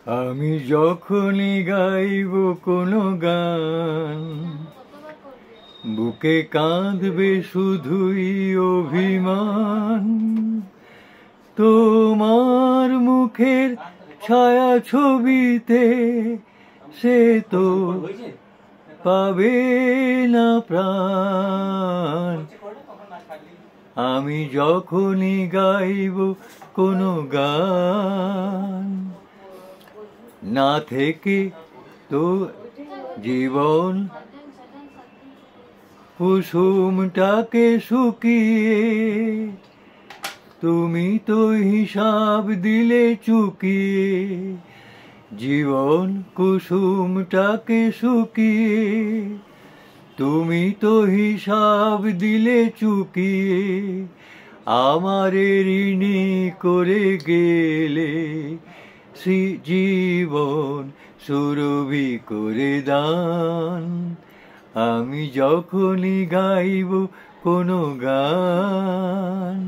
আমি যখনই গাইব কোনো গান, বুকে কাঁদবে শুধুই অভিমান। তোমার মুখের ছায়া ছবিতে সে তো পাবে না প্রাণ। আমি যখনই গাইব কোনো গান, না থেকে তো জীবন কুসুমটাকে শুকিয়ে তুমি তো হিসাব দিলে চুকিয়ে। জীবন কুসুমটাকে শুকিয়ে তুমি তো হিসাব দিলে চুকিয়ে। আমারে ঋণী করে গেলে জীবন সুরভি করে দান। আমি যখনই গাইব কোনো গান,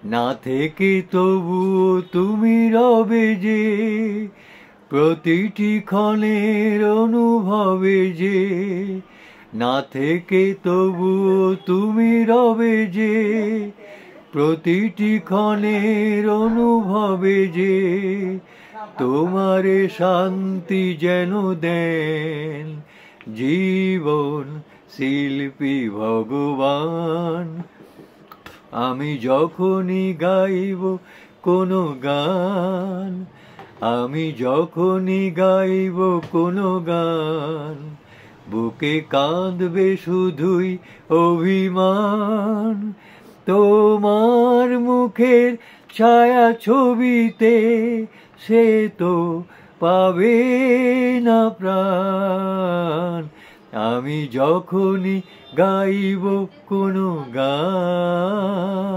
না থেকে তবুও তুমি রবে যে প্রতিটি ক্ষণের অনুভবে যে। না থেকে তবুও তুমি রবে যে প্রতিটি ক্ষণের অনুভবে যে। তোমারে শান্তি যেন দেন জীবন শিল্পী ভগবান। আমি যখনই গাইব কোনো গান, আমি যখনই গাইব কোনো গান, বুকে কাঁদবে শুধুই অভিমান। তোমার মুখের ছায়া ছবিতে সে তো পাবে না প্রাণ। আমি যখনই গাইব কোনো গান।